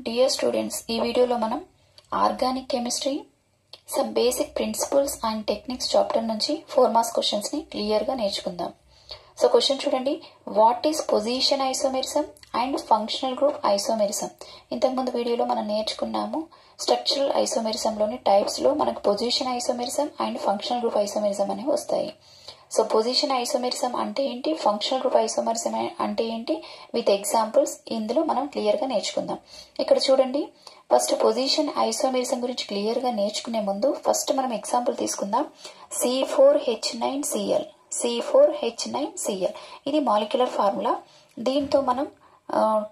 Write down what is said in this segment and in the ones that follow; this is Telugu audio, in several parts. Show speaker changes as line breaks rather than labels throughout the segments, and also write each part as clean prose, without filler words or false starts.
డియర్ స్టూడెంట్స్, ఈ వీడియోలో మనం organic chemistry some basic principles and techniques chapter నుంచి 4 మార్క్స్ క్వశ్చన్స్ ని క్లియర్ గా నేర్చుకుందాం. సో క్వశ్చన్ చూడండి, what is position isomerism and functional group isomerism. ఇంతకుముందు వీడియోలో మనం నేర్చుకున్నాము స్ట్రక్చరల్ ఐసోమెరిజంలోని టైప్స్ లో మనకు position isomerism and functional group isomerism అనేవి వస్తాయి. సో పొజిషన్ ఐసోమెరిజం అంటే ఏంటి, ఫంక్షనల్ గ్రూప్ ఐసోమెరిజం అంటే ఏంటి, విత్ ఎగ్జాంపుల్స్ ఇందులో మనం క్లియర్ గా నేర్చుకుందాం. ఇక్కడ చూడండి, ఫస్ట్ పొజిషన్ ఐసోమెరిజం గురించి క్లియర్ గా నేర్చుకునే ముందు ఫస్ట్ మనం ఎగ్జాంపుల్ తీసుకుందాం. C4H9Cl. C4H9Cl ఇది మాలిక్యులర్ ఫార్ములా. దీంతో మనం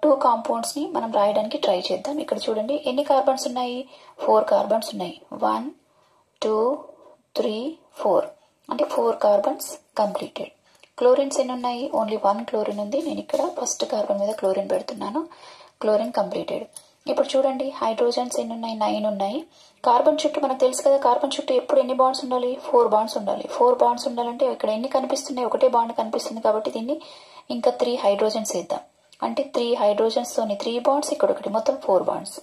2 కాంపౌండ్స్ ని మనం రాయడానికి ట్రై చేద్దాం. ఇక్కడ చూడండి ఎన్ని కార్బన్స్ ఉన్నాయి, 4 కార్బన్స్ ఉన్నాయి. 1 2 3 4 అంటే 4 కార్బన్స్ కంప్లీటెడ్. క్లోరిన్స్ ఎన్ని ఉన్నాయి, ఓన్లీ 1 క్లోరిన్ ఉంది. నేను ఇక్కడ ఫస్ట్ కార్బన్ మీద క్లోరిన్ పెడుతున్నాను. Chlorine completed. ఇప్పుడు చూడండి హైడ్రోజన్స్ ఎన్ని ఉన్నాయి, 9 ఉన్నాయి. కార్బన్ చుట్టూ మనకు తెలుసు కదా, కార్బన్ చుట్టూ ఎప్పుడు ఎన్ని బాండ్స్ ఉండాలి, 4 బాండ్స్ ఉండాలి. 4 బాండ్స్ ఉండాలంటే ఇక్కడ ఎన్ని కనిపిస్తున్నాయి, ఒకటే బాండ్ కనిపిస్తుంది కాబట్టి దీన్ని ఇంకా 3 హైడ్రోజన్స్ వేద్దాం. అంటే 3 హైడ్రోజన్స్ తోని 3 బాండ్స్, ఇక్కడ ఒకటి, మొత్తం 4 బాండ్స్.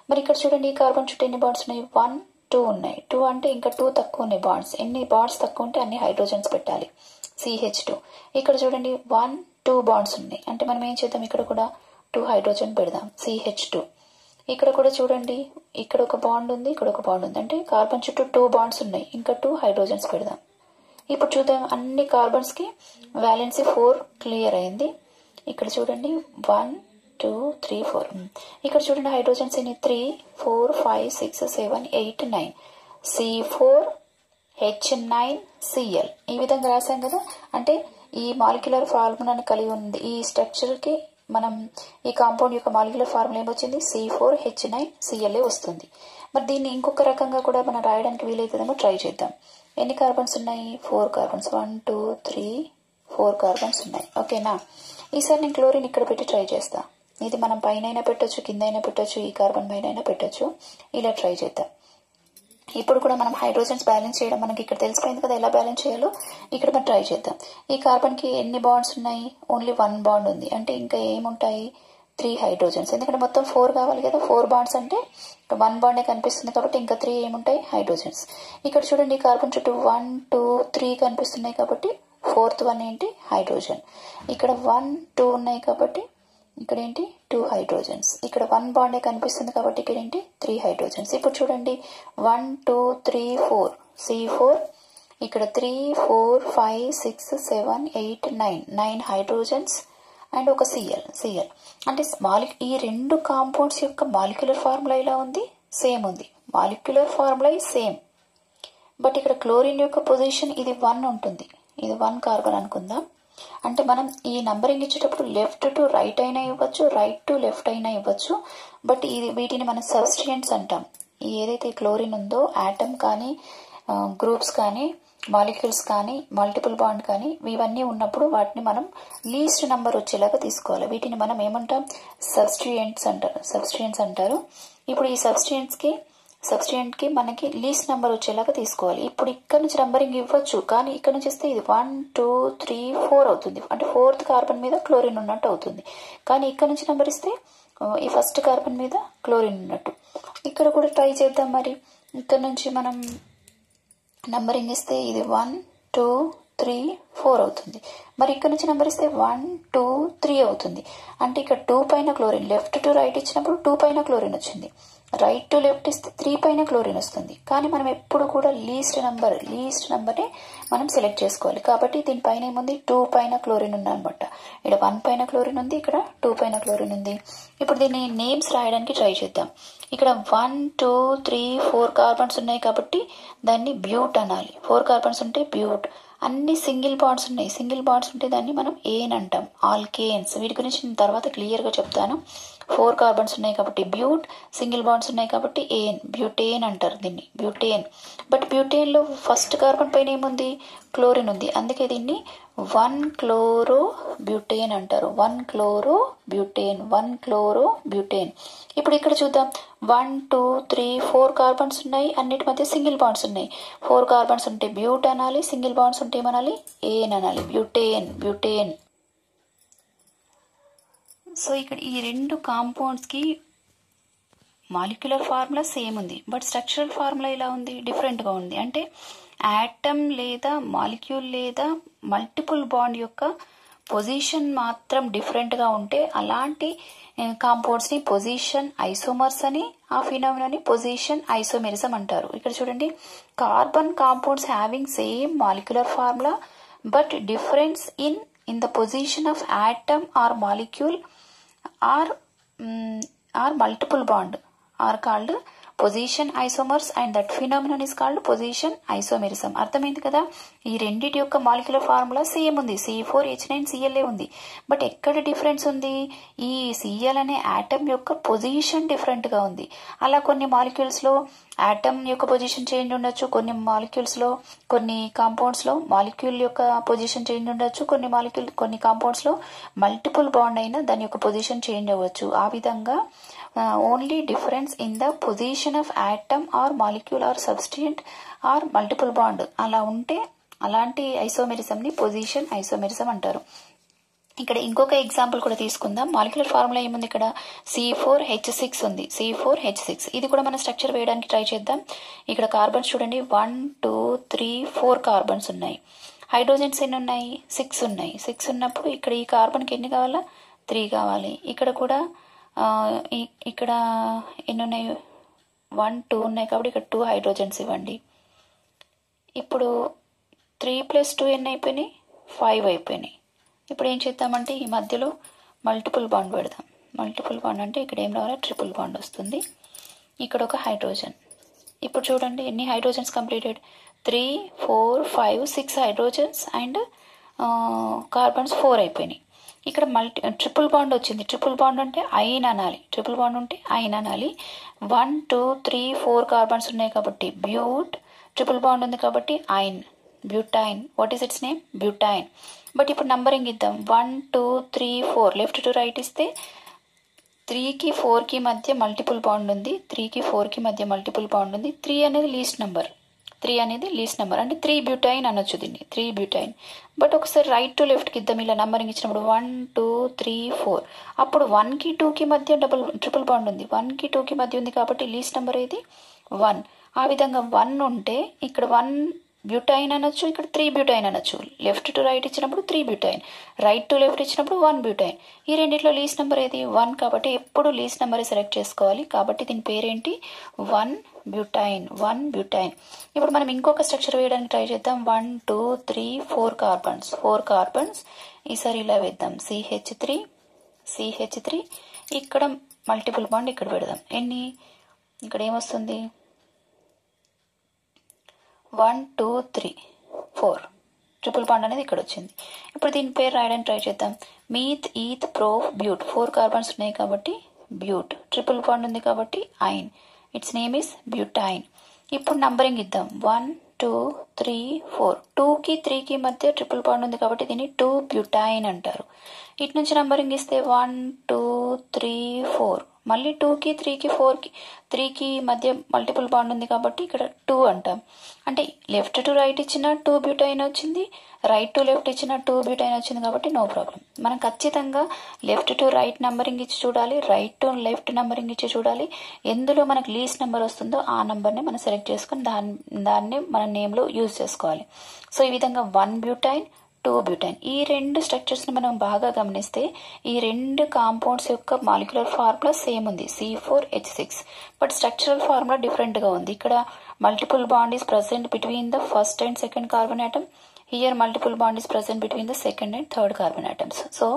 మరి ఇక్కడ చూడండి ఈ కార్బన్ చుట్టూ ఎన్ని బాండ్స్ ఉన్నాయి, 1 2 ఉన్నాయి. 2 అంటే ఇంకా 2 తక్కువ ఉన్నాయి బాండ్స్. ఎన్ని బాండ్స్ తక్కువ ఉంటే అన్ని హైడ్రోజన్స్ పెట్టాలి, CH2. ఇక్కడ చూడండి 1 2 బాండ్స్ ఉన్నాయి. అంటే మనం ఏం చేద్దాం, ఇక్కడ కూడా 2 హైడ్రోజన్ పెడదాం, CH2. ఇక్కడ కూడా చూడండి ఇక్కడ ఒక బాండ్ ఉంది, ఇక్కడ ఒక బాండ్ ఉంది. అంటే కార్బన్ చుట్టూ 2 బాండ్స్ ఉన్నాయి, ఇంకా 2 హైడ్రోజన్స్ పెడదాం. ఇప్పుడు చూద్దాం అన్ని కార్బన్స్ కి వ్యాలెన్సీ 4 క్లియర్ అయింది. ఇక్కడ చూడండి 1 2 3 4. ఇక్కడ చూడండి హైడ్రోజన్స్ ఎన్ని, 3 4 5 6 7 8 9. C4H9Cl ఈ విధంగా రాసాం కదా. అంటే ఈ మాలిక్యులర్ ఫార్ములాని కలిగి ఉంది. ఈ స్ట్రక్చర్ కి మనం ఈ కాంపౌండ్ యొక్క మాలిక్యులర్ ఫార్ములా ఏమొచ్చింది, C4H9Cl వస్తుంది. మరి దీన్ని ఇంకొక రకంగా కూడా మనం రాయడానికి వీలైతుందేమో ట్రై చేద్దాం. ఎన్ని కార్బన్స్ ఉన్నాయి, 4 కార్బన్స్. 1 2 3 4 కార్బన్స్ ఉన్నాయి. ఓకేనా. ఈసారి నేను క్లోరిన్ ఇక్కడ పెట్టి ట్రై చేస్తా. ఇది మనం పైన అయినా పెట్టొచ్చు, కింద అయినా పెట్టొచ్చు, ఈ కార్బన్ పైన అయినా పెట్టొచ్చు. ఇలా ట్రై చేద్దాం. ఇప్పుడు కూడా మనం హైడ్రోజన్స్ బ్యాలెన్స్ చేయడం మనకి ఇక్కడ తెలిసిపోయింది కదా, ఎలా బ్యాలెన్స్ చేయాలో. ఇక్కడ మనం ట్రై చేద్దాం. ఈ కార్బన్ కి ఎన్ని బాండ్స్ ఉన్నాయి, ఓన్లీ 1 బాండ్ ఉంది. అంటే ఇంకా ఏముంటాయి, 3 హైడ్రోజన్స్. ఎందుకంటే మొత్తం 4 కావాలి కదా, 4 బాండ్స్ అంటే 1 బాండే కనిపిస్తుంది కాబట్టి ఇంకా 3 ఏముంటాయి, హైడ్రోజన్స్. ఇక్కడ చూడండి కార్బన్ చుట్టూ 1 2 3 కనిపిస్తున్నాయి కాబట్టి 4th వన్ ఏంటి, హైడ్రోజన్. ఇక్కడ 1 2 ఉన్నాయి కాబట్టి ఇక్కడ ఏంటి, 2 హైడ్రోజన్స్. ఇక్కడ 1 బాండే కనిపిస్తుంది కాబట్టి ఇక్కడ ఏంటి, 3 హైడ్రోజన్స్. ఇప్పుడు చూడండి 1 2 3 4 C4. ఇక్కడ 3 4 5 6 7 8 9 హైడ్రోజన్స్ అండ్ ఒక Cl. అంటే ఈ 2 కాంపౌండ్స్ యొక్క మాలిక్యులర్ ఫార్ములా ఇలా ఉంది, సేమ్ ఉంది. మాలిక్యులర్ ఫార్ములా సేమ్, బట్ ఇక్కడ క్లోరిన్ యొక్క పొజిషన్ ఇది 1 ఉంటుంది. ఇది 1 కార్బన్ అనుకుందాం. అంటే మనం ఈ నంబరింగ్ ఇచ్చేటప్పుడు లెఫ్ట్ టు రైట్ అయినా ఇవ్వచ్చు, రైట్ టు లెఫ్ట్ అయినా ఇవ్వచ్చు. బట్ వీటిని మనం సబ్స్టిట్యూయెంట్స్ అంటాం. ఏదైతే క్లోరిన్ ఉందో ఆటమ్ కానీ గ్రూప్స్ కానీ మాలిక్యూల్స్ కానీ మల్టిపుల్ బాండ్ కానీ ఇవన్నీ ఉన్నప్పుడు వాటిని మనం లీస్ట్ నంబర్ వచ్చేలాగా తీసుకోవాలి. వీటిని మనం ఏమంటాం, సబ్స్టిట్యూయెంట్స్ అంటారు. ఇప్పుడు ఈ సబ్స్టిట్యూయెంట్ కి మనకి లీస్ట్ నెంబర్ వచ్చేలాగా తీసుకోవాలి. ఇప్పుడు ఇక్కడ నుంచి నంబరింగ్ ఇవ్వచ్చు, కానీ ఇక్కడ నుంచి వస్తే ఇది 1 2 3 4 అవుతుంది. అంటే 4th కార్బన్ మీద క్లోరిన్ ఉన్నట్టు అవుతుంది. కానీ ఇక్కడ నుంచి నెంబర్ ఇస్తే ఈ ఫస్ట్ కార్బన్ మీద క్లోరిన్ ఉన్నట్టు. ఇక్కడ కూడా ట్రై చేద్దాం. మరి ఇక్కడ నుంచి మనం నంబరింగ్ ఇస్తే ఇది 1 2 3 4 అవుతుంది. మరి ఇక్కడ నుంచి నెంబర్ ఇస్తే 1 2 3 అవుతుంది. అంటే ఇక్కడ 2 పైన క్లోరిన్, లెఫ్ట్ టు రైట్ ఇచ్చినప్పుడు 2 పైన క్లోరిన్ వచ్చింది. రైట్ టు లెఫ్ట్ ఇస్తే 3 పైన క్లోరిన్ వస్తుంది. కానీ మనం ఎప్పుడు కూడా లీస్ట్ నెంబర్నే మనం సెలెక్ట్ చేసుకోవాలి. కాబట్టి దీనిపైన ఏముంది, 2 పైన క్లోరిన్ ఉంది అనమాట. ఇక్కడ 1 పైన క్లోరిన్ ఉంది, ఇక్కడ 2 పైన క్లోరిన్ ఉంది. ఇప్పుడు దీన్ని నేమ్స్ రాయడానికి ట్రై చేద్దాం. ఇక్కడ 1 2 3 4 కార్బన్స్ ఉన్నాయి కాబట్టి దాన్ని బ్యూట్ అనాలి. 4 కార్బన్స్ ఉంటే బ్యూట్. అన్ని సింగిల్ బాండ్స్ ఉన్నాయి, సింగిల్ బాండ్స్ ఉంటే దాన్ని మనం ఏన్ అంటాం, ఆల్కేన్స్. వీటి గురించి నేను తర్వాత క్లియర్ గా చెప్తాను. 4 కార్బన్స్ ఉన్నాయి కాబట్టి బ్యూట్, సింగిల్ బాండ్స్ ఉన్నాయి కాబట్టి ఏన్, బ్యూటేన్ అంటారు దీన్ని, బ్యూటేన్. బట్ బ్యూటేన్ లో ఫస్ట్ కార్బన్ పైన ఏముంది, క్లోరిన్ ఉంది. అందుకే దీన్ని 1 క్లోరో బ్యూటేన్ అంటారు. 1 క్లోరో బ్యూటేన్. ఇప్పుడు ఇక్కడ చూద్దాం 1 2 3 4 కార్బన్స్ ఉన్నాయి, అన్నిటి మధ్య సింగిల్ బాండ్స్ ఉన్నాయి. 4 కార్బన్స్ ఉంటే బ్యూట్ అనాలి, సింగిల్ బాండ్స్ ఉంటే ఏమనాలి, ఏన్ అనాలి, బ్యూటేన్. సో ఇక్కడ ఈ 2 కాంపౌండ్స్ కి మాలిక్యులర్ ఫార్ములా సేమ్ ఉంది, బట్ స్ట్రక్చరల్ ఫార్ములా ఇలా ఉంది, డిఫరెంట్గా ఉంది. అంటే యాటమ్ లేదా మాలిక్యూల్ లేదా మల్టిపుల్ బాండ్ యొక్క పొజిషన్ మాత్రం డిఫరెంట్గా ఉంటే అలాంటి కాంపౌండ్స్ని పొజిషన్ ఐసోమర్స్ అని, ఆ ఫినామినాని పొజిషన్ ఐసోమెరిజం అంటారు. ఇక్కడ చూడండి, carbon compounds having same molecular formula but difference in the position of atom or molecule or multiple bond are called position isomers and that phenomenon is called position isomerism. అర్థమైంది కదా? ఈ రెండిటి యొక్క మాలిక్యులర్ ఫార్ములా సేమ్ ఉంది, C4H9Cl ఉంది. బట్ ఎక్కడ డిఫరెన్స్ ఉంది? ఈ Cl అనే యాటమ్ యొక్క పొజిషన్ డిఫరెంట్ గా ఉంది. అలా కొన్ని మాలిక్యూల్స్ లో యాటమ్ యొక్క పొజిషన్ చేంజ్ ఉండొచ్చు, కొన్ని మాలిక్యూల్స్ లో కొన్ని కాంపౌండ్స్ లో మాలిక్యూల్ యొక్క పొజిషన్ చేంజ్ ఉండొచ్చు, కొన్ని కాంపౌండ్స్ లో మల్టిపుల్ బాండ్ అయినా దాని యొక్క పొజిషన్ చేంజ్ అవ్వచ్చు. ఆ విధంగా only difference in the position of atom or molecule or substituent or multiple bond అలా ఉంటే అలాంటి ఐసోమెరిజం ని పొజిషన్ ఐసోమెరిజం అంటారు. ఇక్కడ ఇంకొక ఎగ్జాంపుల్ కూడా తీసుకుందాం. మాలిక్యులర్ ఫార్ములా ఏముంది? ఇక్కడ C4H6 ఉంది, C4H6. ఇది కూడా మనం స్ట్రక్చర్ వేయడానికి ట్రై చేద్దాం. ఇక్కడ కార్బన్స్ చూడండి, 1 2 3 4 కార్బన్స్ ఉన్నాయి. హైడ్రోజన్స్ ఎన్ని ఉన్నాయి? 6 ఉన్నాయి. 6 ఉన్నప్పుడు ఇక్కడ ఈ కార్బన్కి ఎన్ని కావాలా? 3 కావాలి. ఇక్కడ కూడా ఇక్కడ ఎన్ని ఉన్నాయి? 1 2 ఉన్నాయి కాబట్టి ఇక్కడ 2 హైడ్రోజన్స్ ఇవ్వండి. ఇప్పుడు 3 + 2 ఎన్ని అయిపోయినాయి? 5 అయిపోయినాయి. ఇప్పుడు ఏం చేద్దామంటే ఈ మధ్యలో మల్టిపుల్ బాండ్ పెడదాం. మల్టిపుల్ బాండ్ అంటే ఇక్కడ ఏం రావాలి? ట్రిపుల్ బాండ్ వస్తుంది. ఇక్కడ ఒక హైడ్రోజన్. ఇప్పుడు చూడండి ఎన్ని hydrogens completed? 3 4 5 6 hydrogens and carbons 4 అయిపోయినాయి. ఇక్కడ ట్రిపుల్ బాండ్ వచ్చింది. ట్రిపుల్ బాండ్ అంటే ఐన్ అనాలి. ట్రిపుల్ బాండ్ ఉంటే ఐన్ అనాలి. 1 2 3 4 కార్బన్స్ ఉన్నాయి కాబట్టి బ్యూట్. ట్రిపుల్ బాండ్ ఉంది కాబట్టి yne, butyne. What is its name? Butyne. But ఇప్పుడు నంబరింగ్ ఇద్దాం. 1 2 3 4 లెఫ్ట్ టు రైట్ ఇస్తే 3కి 4కి మధ్య మల్టిపుల్ బాండ్ ఉంది, 3కి 4కి మధ్య మల్టిపుల్ బాండ్ ఉంది. 3 అనేది లీస్ట్ నెంబర్. 3 అనేది లీస్ట్ నెంబర్ అంటే 3 బ్యూటైన్ అనొచ్చు దీన్ని, 3 బ్యూటైన్. బట్ ఒకసారి రైట్ టు లెఫ్ట్కి ఇద్దాం. ఇలా నంబరింగ్ ఇచ్చినప్పుడు 1 2 3 4 అప్పుడు 1కి 2కి మధ్య ట్రిపుల్ బాండ్ ఉంది, 1కి 2కి మధ్య ఉంది కాబట్టి లీస్ట్ నెంబర్ ఏది? 1. ఆ విధంగా 1 ఉంటే ఇక్కడ 1 బ్యూటైన్ అనొచ్చు, ఇక్కడ 3 బ్యూటైన్ అనొచ్చు. లెఫ్ట్ టు రైట్ ఇచ్చినప్పుడు 3 బ్యూటైన్, రైట్ టు లెఫ్ట్ ఇచ్చినప్పుడు 1 బ్యూటైన్. ఈ రెండిట్లో లీస్ట్ నెంబర్ ఏది? 1. కాబట్టి ఎప్పుడు లీస్ట్ నెంబర్ సెలెక్ట్ చేసుకోవాలి. కాబట్టి దీని పేరేంటి? 1 బ్యూటైన్. 1 బ్యూటైన్. ఇప్పుడు మనం ఇంకొక స్ట్రక్చర్ వేయడానికి ట్రై చేద్దాం. 1 2 3 4 కార్బన్స్, 4 కార్బన్స్. ఈసారి ఇలా వేద్దాం. CH3 ఇక్కడ మల్టిపుల్ బాండ్ ఇక్కడ పెడదాం. ఎన్ని? ఇక్కడ ఏమొస్తుంది? 1 2 3 4 ట్రిపుల్ బాండ్ అనేది ఇక్కడ వచ్చింది. ఇప్పుడు దీని పేరు రాయడానికి ట్రై చేద్దాం. Meth eth prop but. 4 carbons ఉన్నాయి కాబట్టి బ్యూట్. ట్రిపుల్ బాండ్ ఉంది కాబట్టి yne. Its name is butyne. ఇప్పుడు నంబరింగ్ ఇద్దాం. 1 2 3 4 2కి 3కి మధ్య ట్రిపుల్ బాండ్ ఉంది కాబట్టి దీన్ని 2 బ్యూటైన్ అంటారు. ఇటు నుంచి నంబరింగ్ ఇస్తే 1 2 3 4 మళ్ళీ 2కి 3కి 3కి మధ్య మల్టిపుల్ బాండ్ ఉంది కాబట్టి ఇక్కడ 2 అంటాం. అంటే లెఫ్ట్ టు రైట్ ఇచ్చిన 2 బ్యూటైన్ వచ్చింది, రైట్ టు లెఫ్ట్ ఇచ్చిన 2 బ్యూటైన్ వచ్చింది కాబట్టి నో ప్రాబ్లం. మనం ఖచ్చితంగా లెఫ్ట్ టు రైట్ నంబరింగ్ ఇచ్చి చూడాలి, రైట్ టు లెఫ్ట్ నంబరింగ్ ఇచ్చి చూడాలి. ఎందులో మనకు లీస్ట్ నెంబర్ వస్తుందో ఆ నంబర్ని మనం సెలెక్ట్ చేసుకుని దాన్ని మన నేమ్లో యూజ్ చేసుకోవాలి. సో ఈ విధంగా 1 బ్యూటైన్ 2 బ్యూటైన్. ఈ రెండు స్ట్రక్చర్స్ని మనం బాగా గమనిస్తే ఈ రెండు కాంపౌండ్స్ యొక్క మాలిక్యులర్ ఫార్ములా సేమ్ ఉంది, C4H6. బట్ స్ట్రక్చరల్ ఫార్ములా డిఫరెంట్గా ఉంది. ఇక్కడ multiple bond is present between the first and second carbon atom. Here multiple bond is present between the second and third carbon atoms. So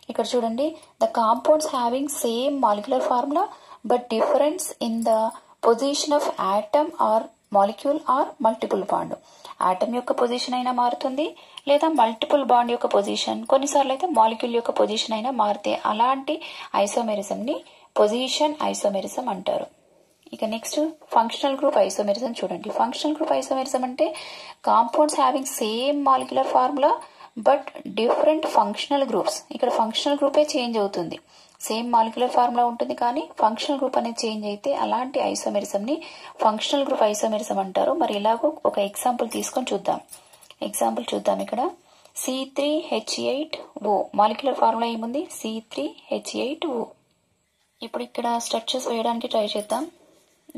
ఇక్కడ చూడండి, the compounds having same molecular formula but difference in the position of atom or molecule or multiple bond. Atom యొక్క పొజిషన్ అయినా మారుతుంది లేదా మల్టిపుల్ బాండ్ యొక్క పొజిషన్, కొన్నిసార్లు అయితే మాలిక్యూల్ యొక్క పొజిషన్ అయినా మారితే అలాంటి ఐసోమెరిజం ని పొజిషన్ ఐసోమెరిజం అంటారు. ఇక నెక్స్ట్ ఫంక్షనల్ గ్రూప్ ఐసోమెరిజం చూడండి. ఫంక్షనల్ గ్రూప్ ఐసోమెరిజం అంటే compounds having same molecular formula but different functional groups. ఇక్కడ ఫంక్షనల్ గ్రూపే చేంజ్ అవుతుంది, సేమ్ మాలిక్యులర్ ఫార్ములా ఉంటుంది కానీ ఫంక్షనల్ గ్రూప్ అనేది చేంజ్ అయితే అలాంటి ఐసోమెరిజం ని ఫంక్షనల్ గ్రూప్ ఐసోమెరిజం అంటారు. మరి ఇలాగో ఒక ఎగ్జాంపుల్ తీసుకొని చూద్దాం. ఇక్కడ C3H8O మాలిక్యులర్ ఫార్ములా ఏముంది? C3H8O. ఇప్పుడు ఇక్కడ స్ట్రక్చర్స్ వేయడానికి ట్రై చేద్దాం.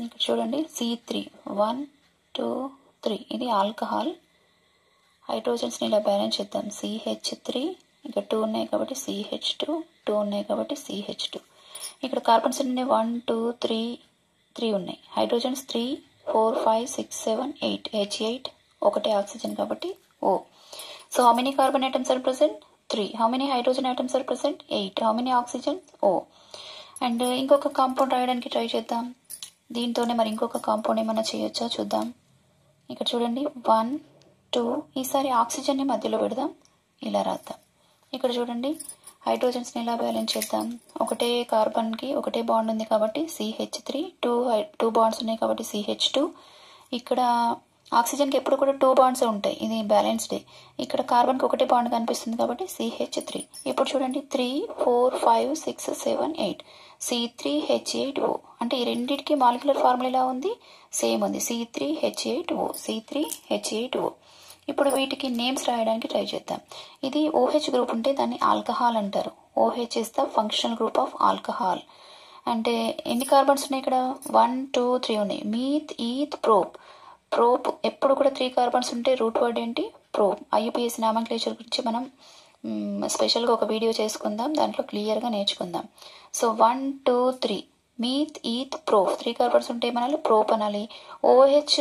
ఇక్కడ చూడండి C3 1 2 3 ఇది ఆల్కహాల్. హైడ్రోజన్స్ని ఇలా బ్యాలెన్స్ చేద్దాం. CH3 ఇక్కడ 2 ఉన్నాయి కాబట్టి CH2 2 ఉన్నాయి కాబట్టి CH2. ఇక్కడ కార్బన్స్ ఉన్నాయి 1 2 3 3 ఉన్నాయి. హైడ్రోజన్స్ 3 4 5 6 7 8 H8 ఒకటే ఆక్సిజన్ కాబట్టి O. So how many carbon atoms are present? 3. How many hydrogen atoms are present? 8. How many oxygen? O. And ఇంకొక కాంపౌండ్ రాయడానికి ట్రై చేద్దాం. దీంతోనే మరి ఇంకొక కాంపౌండ్ ఏమైనా చేయొచ్చా చూద్దాం. ఇక్కడ చూడండి 1 2 ఈసారి ఆక్సిజన్ని మధ్యలో పెడదాం, ఇలా రాద్దాం. ఇక్కడ చూడండి హైడ్రోజన్స్ని ఇలా బ్యాలెన్స్ చేద్దాం. ఒకటే కార్బన్కి ఒకటే బాండ్ ఉంది కాబట్టి CH3 2 బాండ్స్ ఉన్నాయి కాబట్టి CH2. ఇక్కడ ఆక్సిజన్కి ఎప్పుడు కూడా 2 బాండ్స్ ఉంటాయి, ఇది బ్యాలెన్స్డే. ఇక్కడ కార్బన్కి ఒకటే బాండ్ కనిపిస్తుంది కాబట్టి CH3. ఇప్పుడు చూడండి 3 4 5 6 7 8 C3H8O. అంటే ఈ రెండింటికి మాలిక్యులర్ ఫార్ములా ఎలా ఉంది? సేమ్ ఉంది, C3H8O C3H8O. ఇప్పుడు వీటికి నేమ్స్ రాయడానికి ట్రై చేద్దాం. ఇది OH గ్రూప్ ఉంటే దాన్ని ఆల్కహాల్ అంటారు. OH is the functional group of alcohol. అంటే ఎన్ని కార్బన్స్ ఉన్నాయి ఇక్కడ? 1 2 3 ఉన్నాయి. Meat eth prop. ప్రోప్ ఎప్పుడు కూడా 3 కార్బన్స్ ఉంటే రూట్ వర్డ్ ఏంటి? ప్రోప్. IUPAC నామన్క్లేచర్ గురించి మనం స్పెషల్గా ఒక వీడియో చేసుకుందాం, దాంట్లో క్లియర్గా నేర్చుకుందాం. So 1 2 3 meat eth prop 3 carbons ఉంటే ఏమనాలి? ప్రోప్ అనాలి. OH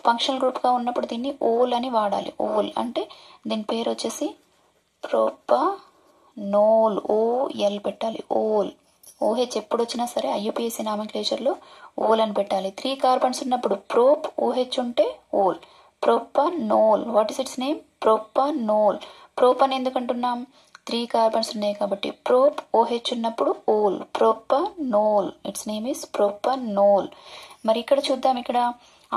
ఫంక్షనల్ గ్రూప్గా ఉన్నప్పుడు దీన్ని ఓల్ అని వాడాలి. ఓల్ అంటే దీని పేరు వచ్చేసి ప్రొపనోల్. OL పెట్టాలి, ఓల్. OH ఎప్పుడు వచ్చినా సరే IUPAC నామన్క్లేచర్లో ఓల్ అని పెట్టాలి. 3 కార్బన్స్ ఉన్నప్పుడు ప్రోప్, OH ఉంటే ol. Propanol. What is its name? Propanol. Prop అని ఎందుకంటున్నాం? 3 కార్బన్స్ ఉన్నాయి కాబట్టి. ప్రోప్ OH ఉన్నప్పుడు ol, propanol. Its name is propanol. మరి ఇక్కడ చూద్దాం. ఇక్కడ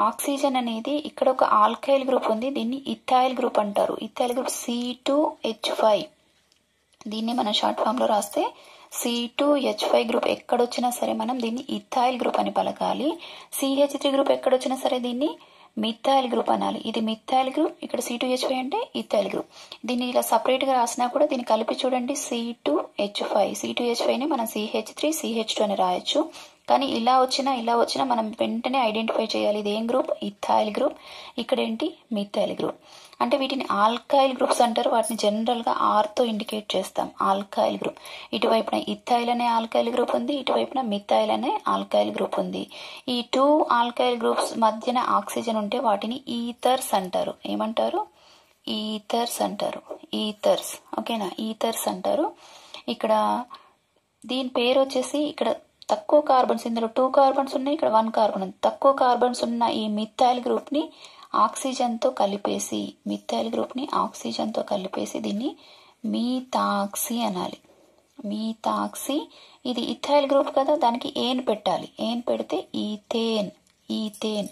ఆక్సిజన్ అనేది ఇక్కడ ఒక ఆల్కైల్ గ్రూప్ ఉంది, దీన్ని ఇథైల్ గ్రూప్ అంటారు. Ethyl group C2H5. దీన్ని మనం షార్ట్ ఫామ్ లో రాస్తే C2H5 గ్రూప్. ఎక్కడొచ్చినా సరే మనం దీన్ని ఇథైల్ గ్రూప్ అని పలకాలి. CH3 గ్రూప్ ఎక్కడొచ్చినా సరే దీన్ని మిథైల్ గ్రూప్ అనాలి. ఇది మిథైల్ గ్రూప్, ఇక్కడ C2H5 అంటే ఇథైల్ గ్రూప్. దీన్ని ఇలా సపరేట్ గా రాసినా కూడా దీన్ని కలిపి చూడండి C2H5. C2H5ని మనం CH3 CH2 అని రాయొచ్చు. కానీ ఇలా వచ్చినా మనం వెంటనే ఐడెంటిఫై చేయాలి ఇది ఏం గ్రూప్? Ethyl group. ఇక్కడ ఏంటి? Methyl group. అంటే వీటిని ఆల్కైల్ గ్రూప్స్ అంటారు. వాటిని జనరల్ గా ఆర్తో ఇండికేట్ చేస్తాం, ఆల్కైల్ గ్రూప్. ఇటువైపున ఇథైల్ అనే ఆల్కైల్ గ్రూప్ ఉంది, ఇటువైపున మిథైల్ అనే ఆల్కైల్ గ్రూప్ ఉంది. ఈ 2 ఆల్కైల్ గ్రూప్స్ మధ్యన ఆక్సిజన్ ఉంటే వాటిని ఈథర్స్ అంటారు. ఏమంటారు? ఈథర్స్ అంటారు. ఈథర్స్. ఓకేనా? ఈథర్స్ అంటారు. ఇక్కడ దీని పేరు వచ్చేసి, ఇక్కడ తక్కువ కార్బన్స్, ఇందులో 2 కార్బన్స్ ఉన్నాయి, ఇక్కడ 1 కార్బన్ ఉంది. తక్కువ కార్బన్స్ ఉన్న ఈ మిథైల్ గ్రూప్ ని ఆక్సిజన్తో కలిపేసి, మిథైల్ గ్రూప్ ని ఆక్సిజన్తో కలిపేసి దీన్ని మీథాక్సీ అనాలి. మీథాక్సీ. ఇది ఇథైల్ గ్రూప్ కదా, దానికి ఏన్ పెట్టాలి. ఏన్ పెడితే ఈథేన్. ఈథేన్.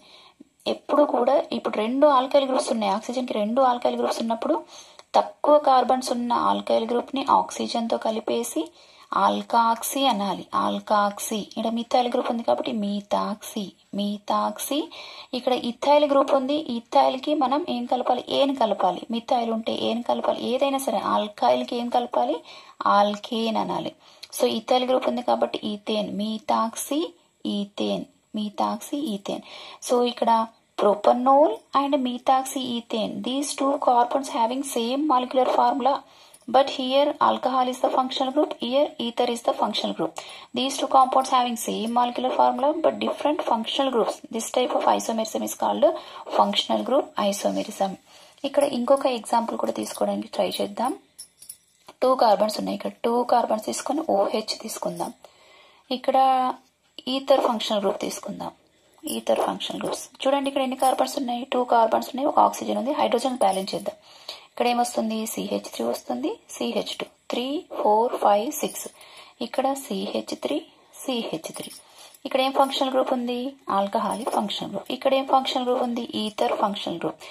ఎప్పుడు కూడా ఇప్పుడు 2 ఆల్కైల్ గ్రూప్స్ ఉన్నాయి, ఆక్సిజన్కి 2 ఆల్కైల్ గ్రూప్స్ ఉన్నప్పుడు తక్కువ కార్బన్స్ ఉన్న ఆల్కైల్ గ్రూప్ ని ఆక్సిజన్తో కలిపేసి ఆల్కాక్సీ అనాలి. ఆల్కాక్సీ. ఇక్కడ మిథైల్ గ్రూప్ ఉంది కాబట్టి మీథాక్సీ. మీథాక్సీ. ఇక్కడ ఇథైల్ గ్రూప్ ఉంది, ఇథైల్ కి మనం ఏం కలపాలి? ఏన్ కలపాలి. మిథైల్ ఉంటే ఏన్ కలపాలి. ఏదైనా సరే ఆల్కైల్ కి ఏం కలపాలి? ఆల్కేన్ అనాలి. సో ఇథైల్ గ్రూప్ ఉంది కాబట్టి ఈథేన్. మీథాక్సీ ఈథేన్. మీథాక్సీ ఈథేన్. సో ఇక్కడ ప్రొపనోల్ and methoxy ethane, these 2 carbons having same molecular formula, but here alcohol is the functional group, here ether is the functional group. These 2 compounds having same molecular formula but different functional groups. This type of isomerism is called functional group isomerism. ఇక్కడ ఇంకొక ఎగ్జాంపుల్ కూడా తీసుకోవడానికి ట్రై చేద్దాం. 2 కార్బన్స్ ఉన్నాయి, ఇక్కడ 2 కార్బన్స్ తీసుకొని OH తీసుకుందాం. ఇక్కడ ఈథర్ ఫంక్షనల్ గ్రూప్ తీసుకుందాం. ఈథర్ ఫంక్షనల్ గ్రూప్స్ చూడండి, ఇక్కడ ఎన్ని కార్బన్స్ ఉన్నాయి? 2 కార్బన్స్ ఉన్నాయి, ఒక ఆక్సిజన్ ఉంది. హైడ్రోజన్ బ్యాలెన్స్ చేద్దాం. ఇక్కడ ఏమొస్తుంది? CH3 వస్తుంది, CH2, 3 4 5 6. ఇక్కడ CH3 CH3. ఇక్కడ ఏం ఫంక్షనల్ గ్రూప్ ఉంది? Alcoholic functional group. ఇక్కడ ఏం ఫంక్షనల్ గ్రూప్ ఉంది? Ether functional group.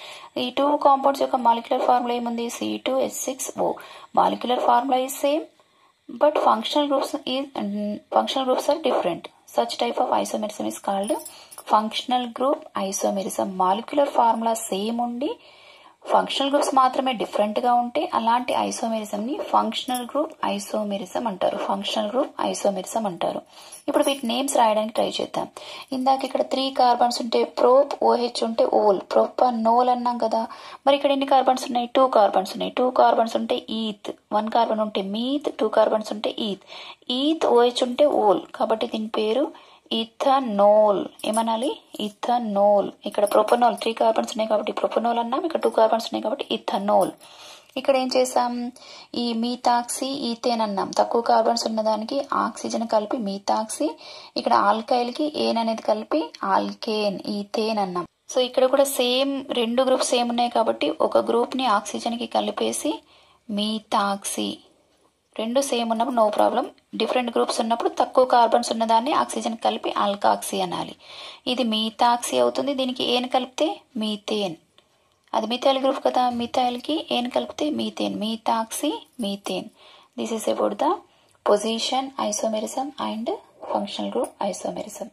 ఈ 2 కాంపౌండ్స్ యొక్క మాలిక్యులర్ ఫార్ములా ఏముంది? C2H6O. Molecular formula is same but functional groups are different. Such type of isomerism is called functional group isomerism. Molecular formula same undi functional groups మాత్రమే డిఫరెంట్ గా ఉంటే అలాంటి ఐసోమెరిజం ని ఫంక్షనల్ గ్రూప్ ఐసోమెరిజం అంటారు. ఫంక్షనల్ గ్రూప్ ఐసోమెరిజం అంటారు. ఇప్పుడు వీటి నేమ్స్ రాయడానికి ట్రై చేద్దాం. ఇందాక ఇక్కడ 3 కార్బన్స్ ఉంటే ప్రోప్, ఓహెచ్ ఉంటే ఓల్, ప్రొపనోల్ అన్నాం కదా. మరి ఇక్కడ ఎన్ని కార్బన్స్ ఉన్నాయి? 2 కార్బన్స్ ఉన్నాయి. 2 కార్బన్స్ ఉంటే ఈత్, 1 కార్బన్ ఉంటే మీత్, 2 కార్బన్స్ ఉంటే ఈత్. ఈత్ ఓహెచ్ ఉంటే ఓల్, కాబట్టి దీని పేరు ఇథనోల్. ఏమనాలి? ఇథనోల్. ఇక్కడ ప్రొపనోల్ 3 కార్బన్స్ ఉన్నాయి కాబట్టి ప్రొపనోల్ అన్నాం. ఇక్కడ 2 కార్బన్స్ ఉన్నాయి కాబట్టి ఇథనోల్. ఇక్కడ ఏం చేసాం? ఈ మీథాక్సీ ఈథేన్ అన్నాం. తక్కువ కార్బన్స్ ఉన్నదానికి ఆక్సిజన్ కలిపి మీథాక్సీ, ఇక్కడ ఆల్కైల్ కి ఏన్ అనేది కలిపి ఆల్కేన్, ఈథేన్ అన్నాం. సో ఇక్కడ కూడా సేమ్ 2 గ్రూప్స్ సేమ్ ఉన్నాయి కాబట్టి ఒక గ్రూప్ ని ఆక్సిజన్ కి కలిపేసి మీథాక్సీ. 2 సేమ్ ఉన్నప్పుడు నో ప్రాబ్లం. డిఫరెంట్ గ్రూప్స్ ఉన్నప్పుడు తక్కువ కార్బన్స్ ఉన్నదాన్ని ఆక్సిజన్ కలిపి ఆల్కాక్సీ అనాలి. ఇది మీథాక్సీ అవుతుంది. దీనికి ఏన్ కలిపితే మీథేన్. అది మిథైల్ గ్రూప్ కదా, మిథైల్ కి ఏన్ కలిపితే methane. Methoxy, methane. This is about the position isomerism and functional group isomerism.